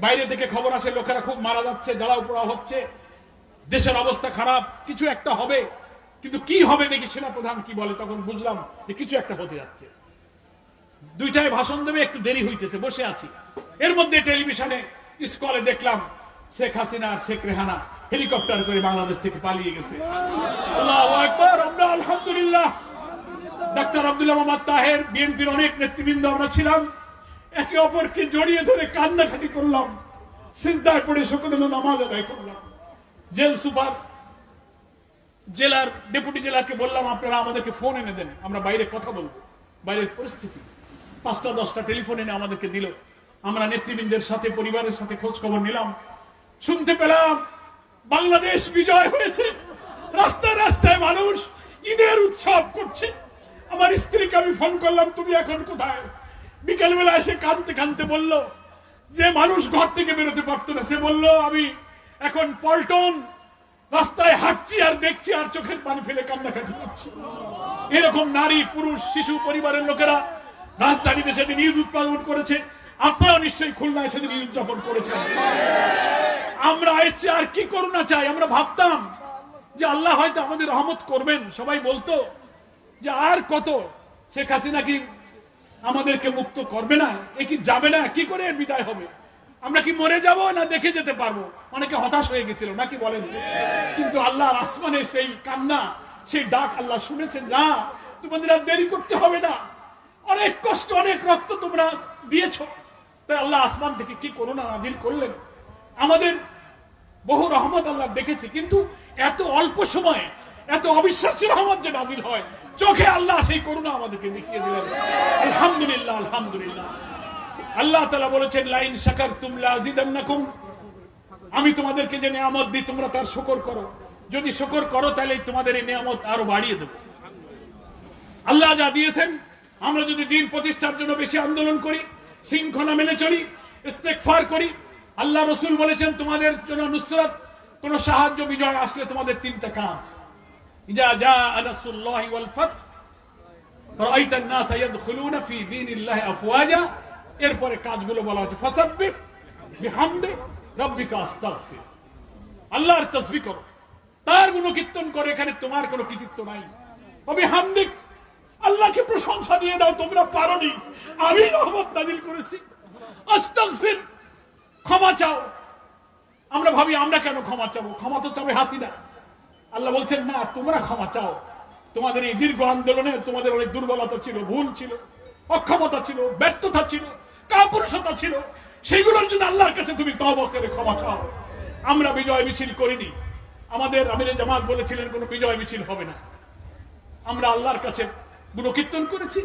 বাইরে থেকে খবর আসে লোকেরা খুব মারা যাচ্ছে, জ্বালাও পোড়া হচ্ছে, দেশের অবস্থা খারাপ, কিছু একটা হবে। কিন্তু কি হবে দেখি সেনাপ্রধান কি বলে, তখন বুঝলাম যে কিছু একটা হতে যাচ্ছে। 2টায় ভাষণ দেবে, একটু দেরি হইতেছে, বসে আছি। এর মধ্যে টেলিভিশনে স্কলে দেখলাম শেখ হাসিনা আর শেখ রেহানা হেলিকপ্টার করে বাংলাদেশ থেকে পালিয়ে গেছে। আল্লাহু আকবার। আমরা আলহামদুলিল্লাহ, ডাক্তার আব্দুল্লাহ মোহাম্মদ তাহের, বিএনপির অনেক নেতৃবৃন্দ আমরা ছিলাম। একে অপরকে জড়িয়ে ধরে কান্নাকাটি করলাম, সিজদায় পড়ে শুকরের নামাজ আদায় করলাম। জেল সুপার, জেলার ডেপুটি জেলারকে বললাম আপনারা আমাদেরকে ফোন এনে দেন, আমরা বাইরে কথা বলবো, বাইরের পরিস্থিতি। 5টা 10টা টেলিফোন এনে আমাদেরকে দিল। আমরা নেতৃবৃন্দের সাথে, পরিবারের সাথে খোঁজ খবর নিলাম। শুনতে পেলাম বাংলাদেশ বিজয় হয়েছে। রাস্তায় রাস্তায় মানুষ ঈদের উৎসব করছে। আমার স্ত্রীকে আমি ফোন করলাম, তুমি এখন কোথায়? বিকেলবেলা এসে কাঁদতে কাঁদতে বলল যে মানুষ ঘর থেকে বেরোতে পারতো না। সে বলল আমি এখন পল্টন রাস্তায় হাঁটছি আর দেখছি আর চোখের পানি ফেলে কান্নাকাটি করছি। এরকম নারী, পুরুষ, শিশু, পরিবারের লোকেরা রাজধানীতে সেদিন ঈদ উদযাপন করেছে। আপনারা নিশ্চয়ই খুলনায় সেদিন ঈদ উদযাপন করেছেন। আমরা এর চেয়ে আর কি করুণা চাই? আমরা ভাবতাম যে আল্লাহ হয়তো আমাদের রহমত করবেন। সবাই বলতো যে আর কত, শেখ হাসিনা কি আমাদেরকে মুক্ত করবে না? এ কি যাবে না? কি করে বিদায় হবে? আমরা কি মরে যাব না দেখে যেতে পারবো? অনেকে হতাশ হয়ে গেছিল নাকি বলেন? কিন্তু আল্লাহ আসমানের সেই কান্না, সেই ডাক আল্লাহ শুনেছেন। না, তোমাদের আর দেরি করতে হবে না। অনেক কষ্ট, অনেক রক্ত তোমরা দিয়েছ, তাই আল্লাহ আসমান থেকে কি করুণা নাজিল করলেন। আমাদের বহু রহমত আল্লাহ দেখেছে, কিন্তু এত অল্প সময়ে এত অবিশ্বাস্য রহমত যে নাজিল হয়, চোখে আল্লাহ সেই করুণা আমাদেরকে দেখিয়ে দিলেন। আলহামদুলিল্লাহ, আলহামদুলিল্লাহ। আল্লাহ তাআলা বলেছেন লাইন শাকারতুম লাযিদান্নাকুম, আমি তোমাদেরকে যে নিয়ামত দিই তোমরা তার শুকর করো। যদি শুকর করো তাহলে তোমাদের এই নিয়ামত আরো বাড়িয়ে দেব। আল্লাহ যা দিয়েছেন, আমরা যদি দিন প্রতিষ্ঠার জন্য বেশি আন্দোলন করি, শৃঙ্খলা মেনে চলি, ইস্তেগফার করি। আল্লাহ রাসূল বলেছেন তোমাদের জন্য নুসরাত, কোন সাহায্য, বিজয় আসলে তোমাদের 3টা কাজ। ইজা জাআ নাসরুল্লাহি ওয়াল ফাত রাআইতান নাস ইয়াদখুলুনা ফি দীনিল্লাহি আফওয়াজা। এরপরে কাজগুলো বলা হচ্ছে ফাসাব্বিহ বিহামদি রাব্বিকা আস্তাগফির। আল্লাহর তাসবিহ করো, তার গুণকীর্তন করে। এখানে তোমার কোনো কৃতিত্ব নাই। বিহামদিক, আল্লাহকে প্রশংসা দিয়ে দাও, তোমরা পারোনি, আমি রহমত নাজিল করেছি। আস্তাগফির, ক্ষমা চাও। আমরা ভাবি আমরা কেন ক্ষমা চাবো? ক্ষমা তো চাবে হাসিনা। আল্লাহ বলছেন না, তোমরা ক্ষমা চাও। তোমাদের এই দীর্ঘ আন্দোলনে তোমাদের অনেক দুর্বলতা ছিল, ভুল ছিল, অক্ষমতা ছিল, ব্যর্থতা ছিল, কাপুরুষতা ছিল। সেইগুলোর জন্য আল্লাহর কাছে তুমি তওবা করে ক্ষমা চাও। আমরা বিজয় মিছিল করিনি। আমাদের আমিরে জামাত বলেছিলেন কোনো বিজয় মিছিল হবে না। আমরা আল্লাহর কাছে গুণকীর্তন করেছি,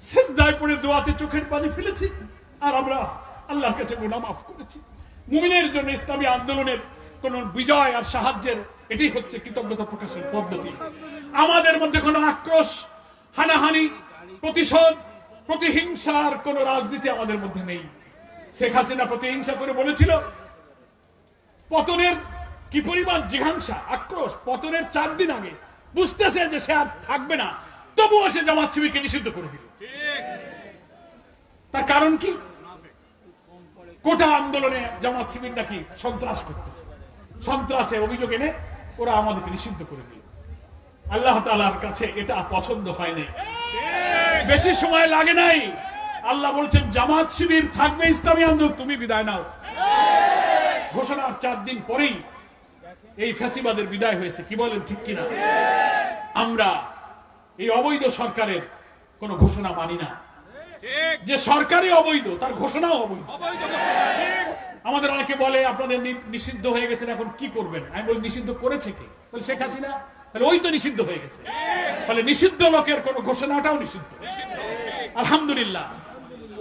সিজদায় পড়ে দোয়াতে চোখের পানি ফেলেছি, আর আমরা আল্লাহর কাছে গুনাহ মাফ করেছি। মুমিনের জন্য ইসলামী আন্দোলনের কোন বিজয় আর সাহায্যের এটাই হচ্ছে কৃতজ্ঞতা প্রকাশের পদ্ধতি। আমাদের মধ্যে কোনো আক্রোশ, হানাহানি, প্রতিশোধ, প্রতিহিংসার কোন রাজনীতি আমাদের মধ্যে নেই। শেখ হাসিনা প্রতিহিংসা করে বলেছিল পতনের কি পরিমাণ জিঘাংসা, আক্রোশ। পতনের 4 দিন আগে বুঝতেছে যে সে আর থাকবে না, তবুও সে জামাত শিবিরকে নিষিদ্ধ করে দিল। তার কারণ কি? কোটা আন্দোলনে জামাত শিবির নাকি সন্ত্রাস করতেছে, সন্ত্রাসের অভিযোগ এনে ওরা আমাদেরকে নিষিদ্ধ করে দিল। আল্লাহ তাআলার কাছে এটা পছন্দ হয় নাই। বেশি সময় লাগে নাই, আল্লাহ বলছেন জামাত শিবির থাকবে, ইসলামী আন্দোলন তুমি বিদায় নাও। ঘোষণার 4 দিন পরেই এই ফ্যাসিবাদের বিদায় হয়েছে। কি বলেন, ঠিক কিনা? আমরা এই অবৈধ সরকারের কোন ঘোষণা মানি না। যে সরকারই অবৈধ, তার ঘোষণাও অবৈধ। আমাদের অনেকে বলে আপনাদের নিষিদ্ধ হয়ে গেছেন, এখন কি করবেন? আমি বলি নিষিদ্ধ করেছে কে? বলে শেখ হাসিনা। তাহলে ওই তো নিষিদ্ধ হয়ে গেছে। ফলে নিষিদ্ধ লোকের কোন ঘোষণাটাও নিষিদ্ধ। আলহামদুলিল্লাহ,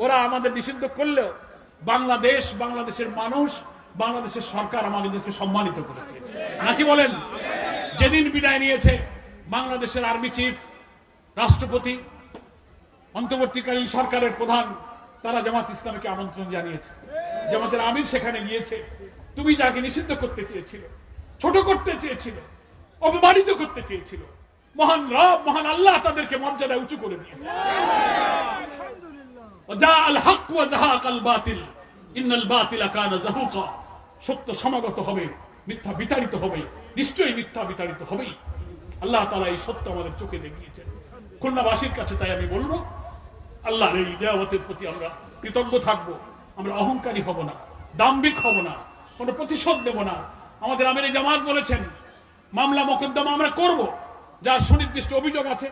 ওরা আমাদের নিষিদ্ধ করলেও বাংলাদেশ, বাংলাদেশের মানুষ, বাংলাদেশের সরকার আমাদেরকে সম্মানিত করেছে, নাকি বলেন? যেদিন বিদায় নিয়েছে বাংলাদেশের আর্মি চিফ, রাষ্ট্রপতি, অন্তর্বর্তীকালীন সরকারের প্রধান, তারা জামাত ইসলামীকে আমন্ত্রণ জানিয়েছে। জামাতের আমির সেখানে গিয়েছে। তুমি যাকে নিষিদ্ধ করতে চেয়েছিল, ছোট করতে চেয়েছিল, অপমানিত করতে চেয়েছিল, মহান রব, মহান আল্লাহ তাদেরকে মর্যাদা উঁচু করে দিয়েছে। জাআল হক ওয়া যাহাকাল বাতিল ইন্নাল বাতিলা কানা যাহুকা। সত্য সমাগত হবে, মিথ্যা বিতাড়িত হবে, নিশ্চয়ই মিথ্যা বিতাড়িত হবেই। আল্লাহ তাআলা এই সত্য আমাদের চোখে দেখিয়েছেন। খুলনাবাসীর কাছে তাই আমি বলবো, আল্লাহর এই নিয়ামতের প্রতি আমরা কৃতজ্ঞ থাকবো। আমরা অহংকারী হব না, দাম্ভিক হব না, কোনো প্রতিশোধ দেব না। আমাদের আমিরে জামাত বলেছেন মামলা মোকদ্দমা আমরা করব, যার সুনির্দিষ্ট অভিযোগ আছে,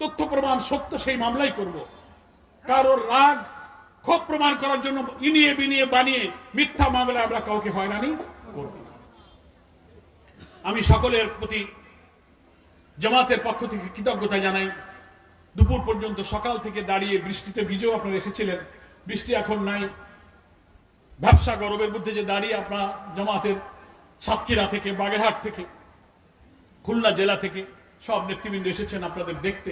তথ্য প্রমাণ সত্য, সেই মামলাই করব। কারোর রাগ, ক্ষোভ প্রমাণ করার জন্য ইনিয়ে বিনিয়ে বানিয়ে মিথ্যা মামলা আমরা কাউকে হয়রানি করব না। আমি সকলের প্রতি জামাতের পক্ষ থেকে কৃতজ্ঞতা জানাই। দুপুর পর্যন্ত সকাল থেকে দাঁড়িয়ে বৃষ্টিতে ভিজেও আপনারা এসেছিলেন, বৃষ্টি এখন নাই। ব্যবসা গরমের মধ্যে যে দাঁড়িয়ে আপনারা জামাতের সাতক্ষীরা থেকে, বাগেরহাট থেকে, খুলনা জেলা থেকে সব নেতৃবৃন্দ এসেছেন আপনাদের দেখতে।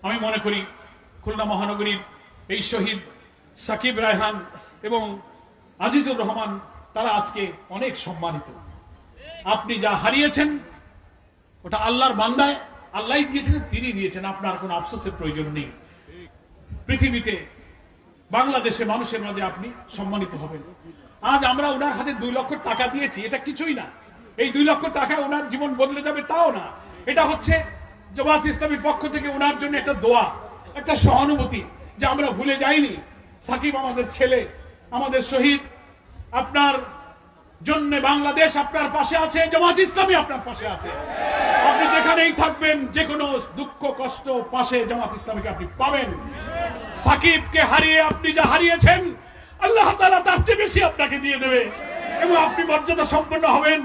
আমি মনে করি খুলনা মহানগরীর এই শহীদ সাকিব রায়হান এবং আজিজুর রহমান তারা আজকে অনেক সম্মানিত। আপনি যা হারিয়েছেন ওটা আল্লাহর বান্দায় আল্লাহ দিয়েছেন, তিনি দিয়েছেন, আপনার কোনো আফসোসের প্রয়োজন নেই। পৃথিবীতে বাংলাদেশে মানুষের মাঝে আপনি সম্মানিত হবেন। আজ আমরা ওনার হাতে 2 লক্ষ টাকা দিয়েছি, এটা কিছুই না। এই 2 লক্ষ টাকা ওনার জীবন বদলে যাবে তাও না, এটা হচ্ছে জামাত ইসলামীর পক্ষ থেকে ওনার জন্য একটা দোয়া, একটা সহানুভূতি, যে আমরা ভুলে যাইনি। সাকিব আমাদের ছেলে, আমাদের শহীদ, আপনার জন্য বাংলাদেশ আপনার পাশে আছে, জামাত ইসলামী আপনার পাশে আছে। আপনি যেখানেই থাকবেন, যে কোনো দুঃখ কষ্ট পাশে জামাত ইসলামীকে আপনি পাবেন। সাকিবকে হারিয়ে আপনি যা হারিয়েছেন আল্লাহ তাআলা তার চেয়ে বেশি আপনাকে দিয়ে দেবে এবং আপনি মর্যাদা সম্পন্ন হবেন।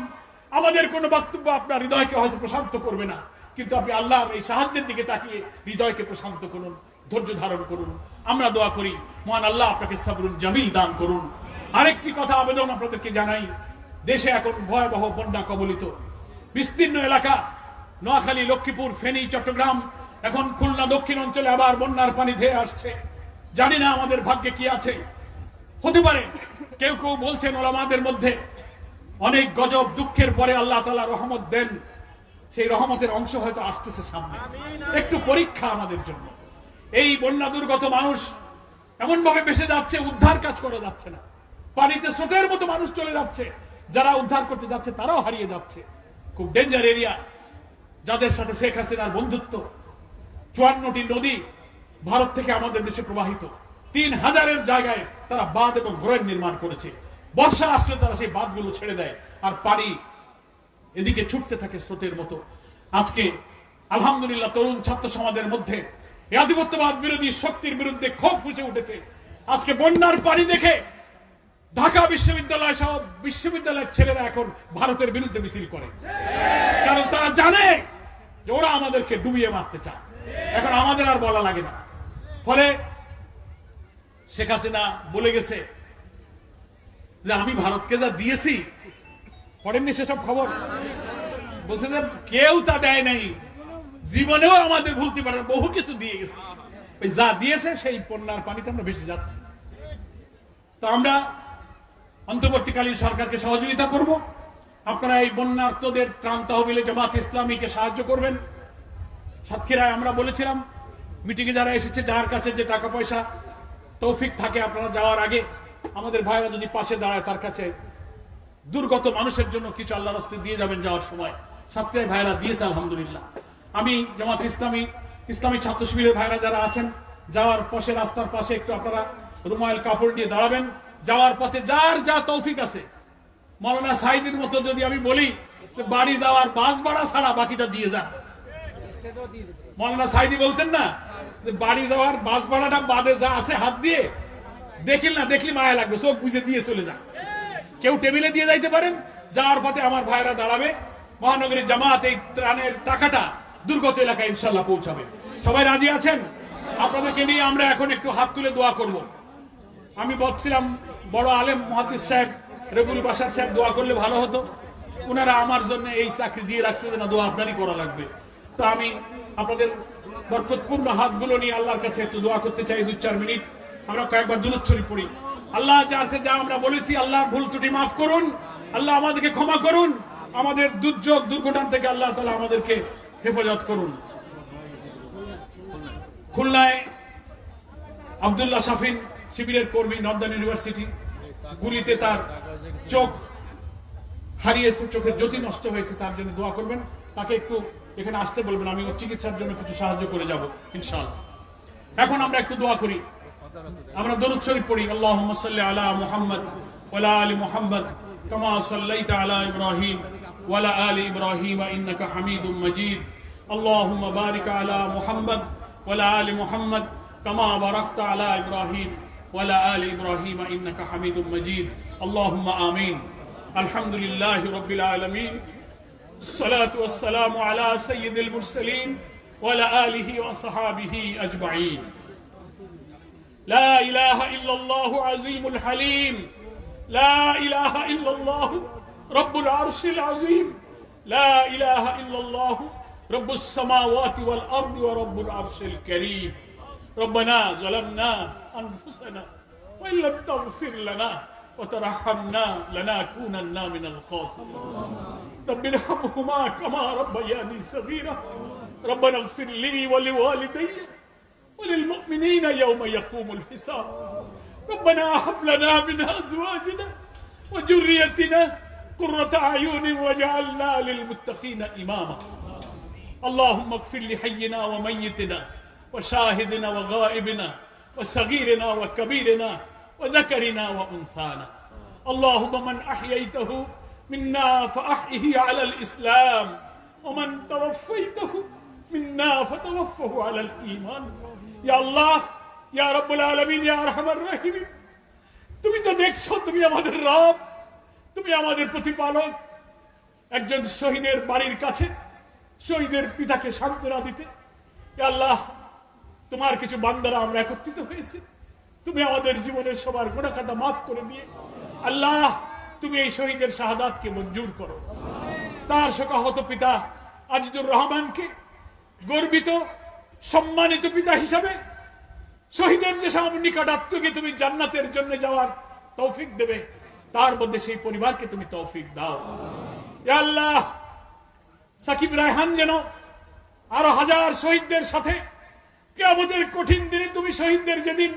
আমাদের কোনো বক্তব্য আপনার হৃদয়কে হয়তো প্রশান্ত করবে না, কিন্তু আপনি আল্লাহর এই সাহায্যের দিকে তাকিয়ে হৃদয়কে প্রশান্ত করুন, ধৈর্য ধারণ করুন। আমরা দোয়া করি মহান আল্লাহ আপনাকে সাবরুল জামিল দান করুন। আরেকটি কথা আবেদন আপনাদেরকে জানাই, দেশে এখন ভয়াবহ বন্যা কবলিত বিস্তীর্ণ এলাকা, নোয়াখালী, লক্ষ্মীপুর, ফেনী, চট্টগ্রাম, এখন খুলনা দক্ষিণ অঞ্চলে আবার বন্যার পানি ধেয়ে আসছে। জানি না আমাদের ভাগ্যে কি আছে। হতে পারে কেউ কেউ বলছেন ওলামাদের মধ্যে অনেক গজব দুঃখের পরে আল্লাহ তাআলা রহমত দেন, সেই রহমতের অংশ হয়তো আসতেছে সামনে। একটু পরীক্ষা আমাদের জন্য। এই বন্যা দুর্গত মানুষ এমন ভাবে ভেসে যাচ্ছে, উদ্ধার কাজ করা যাচ্ছে না, পানিতে স্রোতের মতো মানুষ চলে যাচ্ছে। যারা উদ্ধার করতে যাচ্ছে তারাও হারিয়ে যাচ্ছে। খুব ডেঞ্জার এরিয়া, যাদের সাথে শেখ হাসিনার বন্ধুত্ব। 54টি নদী ভারত থেকে আমাদের দেশে প্রবাহিত, 3000-এর জায়গায় তারা বাঁধ এবং গ্রহের নির্মাণ করেছে। বর্ষা আসলে তারা সেই বাঁধগুলো ছেড়ে দেয় আর পানি এদিকে ছুটতে থাকে স্রোতের মতো। আজকে আলহামদুলিল্লাহ তরুণ ছাত্র সমাজের মধ্যে এই আধিপত্যবাদ বিরোধী শক্তির বিরুদ্ধে ক্ষোভ ফুঁসে উঠেছে। আজকে বন্যার পানি দেখে ঢাকা বিশ্ববিদ্যালয় সহ বিশ্ববিদ্যালয়ের ছেলেরা এখন ভারতের বিরুদ্ধে মিছিল করে, কারণ তারা জানে যে ওরা আমাদেরকে ডুবিয়ে মারতে চায়। এখন আমাদের আর বলা লাগে না। ফলে শেখ হাসিনা বলে গেছে যে আমি ভারতকে যা দিয়েছি, পড়েননি সেসব খবর? বলছে যে কেউ তা দেয় নাই, জীবনেও আমাদের ভুলতে পারে, বহু কিছু দিয়ে গেছে। ওই যা দিয়েছে সেই বন্যার পানিতে আমরা ভেসে যাচ্ছি। তো আমরা অন্তর্বর্তীকালীন সরকারকে সহযোগিতা করব। আপনারা এই বন্যার্তদের ত্রাণ তহবিলে জামাত ইসলামীকে সাহায্য করবেন। সাতক্ষীরায় আমরা বলেছিলাম, মিটিংয়ে যারা এসেছে, যার কাছে যে টাকা পয়সা তৌফিক থাকে, আপনারা যাওয়ার আগে আমাদের ভাইরা যদি পাশে দাঁড়ায়, তার কাছে দুর্গত মানুষের জন্য কিছু আল্লাহর রাস্তায় দিয়ে যাবেন যাওয়ার সময়। সাতক্ষীরায় ভাইরা দিয়েছে আলহামদুলিল্লাহ। আমি জামাত ইসলামী ছাত্র শিবিরের ভাইরা যারা আছেন, যাওয়ার পাশে রাস্তার পাশে একটু আপনারা রুমাল কাপড় দিয়ে দাঁড়াবেন। যাওয়ার পথে যার যা তৌফিক আছে, মাওলানা সাইদির মতো যদি আমি বলি বাড়ি যাওয়ার বাস ভাড়া ছাড়া বাকিটা দিয়ে যান। মাওলানা সাইদি বলতেন না, বাড়ি যাওয়ার বাস ভাড়াটা বাদে যা আছে হাত দিয়ে দেখলি মায়া লাগবে, চোখ বুঝে দিয়ে চলে যান। কেউ টেবিলে দিয়ে যাইতে পারেন, যাওয়ার পথে আমার ভাইরা দাঁড়াবে। মহানগরীর জামাত এই ত্রাণের টাকাটা দুর্গত এলাকায় ইনশাল্লাহ পৌঁছাবে। সবাই রাজি আছেন? আপনাদেরকে নিয়ে আমরা এখন একটু হাত তুলে দোয়া করব। আমি বলছিলাম বড় আলেম মুহাদ্দিস সাহেব রেবুল বাশার সাহেব দোয়া করলে ভালো হতো। ওনারা আমার জন্য এই চাকরি দিয়ে রাখছে যে না, দোয়া আপনারই করা লাগবে। তো আমি আপনাদের বরকতপূর্ণ হাতগুলো নিয়ে আল্লাহর কাছে একটু দোয়া করতে চাই। 2-4 মিনিট আমরা কয়েকবার দুরূদ শরীফ পড়ি। আল্লাহ যা আমরা বলেছি, আল্লাহ ভুল ত্রুটি মাফ করুন, আল্লাহ আমাদেরকে ক্ষমা করুন, আমাদের দুর্যোগ দুর্ঘটনা থেকে আল্লাহ তাআলা আমাদেরকে হেফাজত করুন। খুলনায় আব্দুল্লাহ শাফিন শিবিরের কর্মী, নর্দার্ন ইউনিভার্সিটি, গুলিতে তার চোখ হারিয়েছে, চোখের জ্যোতি নষ্ট হয়েছে, তার জন্য দোয়া করবেন। তাকে একটু এখানে আসতে বলবেন, আমি ওর চিকিৎসার জন্য কিছু সাহায্য করে যাব ইনশাআল্লাহ। এখন আমরা একটু দোয়া করি, আমরা দরুদ শরীফ পড়ি। আল্লাহুম্মা সাল্লি আলা মুহাম্মদ ওয়া আলা আলি মুহাম্মদ কামা সাল্লাইতা আলা ইব্রাহিম ওয়া আলা আলি ইব্রাহিম ইন্নাকা হামিদুম মাজিদ। আল্লাহুম্মা বারিক আলা মুহাম্মদ ওয়া আলা আলি মুহাম্মদ কামা বারাকতা আলা ইব্রাহিম وعلى آل إبراهيم إنك حميد مجيد اللهم آمين الحمد لله رب العالمين الصلاة والسلام على سيد المرسلين وعلى آله وصحابه أجمعين لا إله إلا الله عظيم الحليم لا إله إلا الله رب العرش العظيم لا إله إلا الله رب السماوات والأرض ورب العرش الكريم ربنا ظلمنا أنفسنا وإن لم تغفر لنا وترحمنا لنكونن من الخاسرين رب ارحمهما كما ربياني صغيرا ربنا اغفر لي ولوالدي وللمؤمنين يوم يقوم الحساب ربنا هب لنا من أزواجنا وذريتنا قرة أعين واجعلنا للمتقين إماما اللهم اغفر لحينا وميتنا وشاهدنا وغائبنا وصغيرنا وكبيرنا وذكرنا وأنثانا اللهم من أحييته منا فأحيه على الإسلام ومن توفيته منا فتوفه على الإيمان يا الله يا رب العالمين يا أرحم الراحمين তুমি তো দেখছো তুমি আমাদের রব তুমি আমাদের প্রতিপালক একজন শহীদের বাড়ির কাছে শহীদের পিতাকে সান্ত্বনা দিতে ইয়া আল্লাহ তোমার কিছু বান্দারা আমরা একত্রিত হয়েছি তুমি আমাদের জীবনের সবার গুনাহ খাতা মাফ করে দিয়ে আল্লাহ তুমি এই শহীদের শাহাদাতকে মঞ্জুর করো তার শোকাহত পিতা আজিজুর রহমানকে গর্বিত সম্মানিত পিতা হিসাবে শহীদের যে সব নিকটাত্মীয়কে তুমি জান্নাতের জন্য যাওয়ার তৌফিক দেবে তার মধ্যে সেই পরিবারকে তুমি তৌফিক দাও ইয়া আল্লাহ সাকিব রায়হান যেন আরো হাজার শহীদদের সাথে কিয়ামতের কঠিন দিনে তুমি শহীদদের যেদিন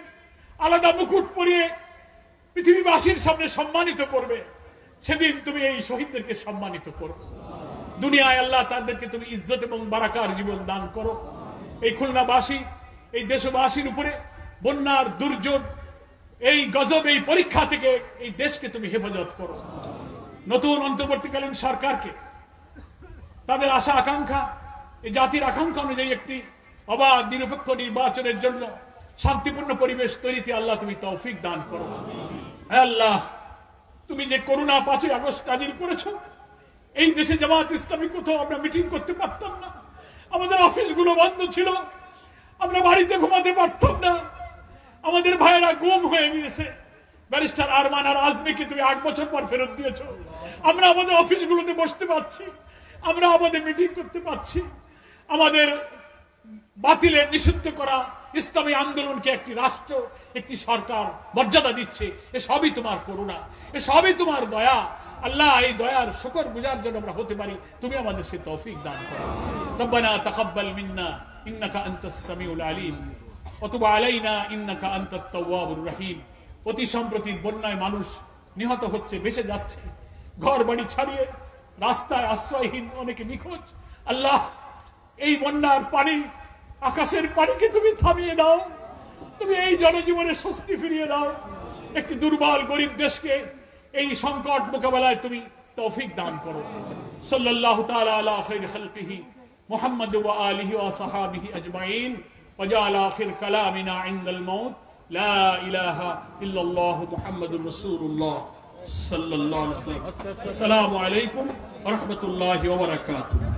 আলাদা মুকুট পরিয়ে পৃথিবীবাসীর সামনে সম্মানিত করবে সেদিন তুমি এই শহীদদেরকে সম্মানিত করো দুনিয়ায় আল্লাহ তাদেরকে তুমি ইজ্জত এবং বারাকার জীবন দান করো এই খুলনাবাসী এই দেশবাসীর উপরে বন্যার দুর্যোগ এই গজব এই পরীক্ষা থেকে এই দেশকে তুমি হেফাজত করো নতুন অন্তর্বর্তীকালীন সরকারকে তাদের আশা আকাঙ্ক্ষা এই জাতির আকাঙ্ক্ষা অনুযায়ী একটি অবাধ নিরপেক্ষ নির্বাচনের জন্য শান্তিপূর্ণ পরিবেশ তৈরিতে আল্লাহ তুমি তৌফিক দান করো হে আল্লাহ তুমি যে করোনা 5ই আগস্ট নাজিল করেছো এই দেশে জামাত ইসলামী কোথাও আমরা মিটিং করতে পারতাম না আমাদের অফিসগুলো বন্ধ ছিল আমরা বাড়িতে ঘুমাতে পারতাম না আমাদের ভাইয়েরা গুম হয়ে গিয়েছে ব্যারিস্টার আরমান আর আজমিকে তুমি 8 বছর পর ফেরত দিয়েছো আমরা আমাদের অফিসগুলোতে বসতে পারছি আমরা আমাদের মিটিং করতে পারছি আমাদের বাতিলে নিষিদ্ধ করা ইসলামী আন্দোলনকে একটি রাষ্ট্র একটি সরকার মর্যাদা দিচ্ছে এ সবই তোমার করুণা এ সবই তোমার দয়া আল্লাহ এই দয়ার শুকরগুজার জন্য আমরা হতে পারি তুমি আমাদের সে তৌফিক দান করো রব্বানা তাকাব্বাল মিন্না ইন্নাকা আনতাস সামিউল আলিম ওয়া তুব আলাইনা ইন্নাকা আনতাত তাওয়াবুর রহিম অতি সম্প্রতি বন্যায় মানুষ নিহত হচ্ছে বেঁচে যাচ্ছে ঘর বাড়ি ছাড়িয়ে রাস্তায় আশ্রয়হীন অনেকে নিখোঁজ আল্লাহ এই বন্যার পানি আকাশের পানিকে তুমি থামিয়ে দাও তুমি এই জনজীবনে স্বস্তি ফিরিয়ে দাও একটি দুর্বল গরিব দেশকে এই সংকট মোকাবেলায় তুমি তৌফিক দান করো সাল্লাল্লাহু তাআলা আলা খায়রি খালকিহি মুহাম্মদ ওয়া আলিহি ওয়া সাহাবিহি আজমাইন ওয়া জাআলা আখির কালামিনা ইনদাল মাউত লা ইলাহা ইল্লাল্লাহু মুহাম্মাদুর রাসূলুল্লাহ সাল্লাল্লাহু আলাইহি ওয়াসাল্লাম আসসালামু আলাইকুম ওয়া রাহমাতুল্লাহি ওয়া বারাকাতুহু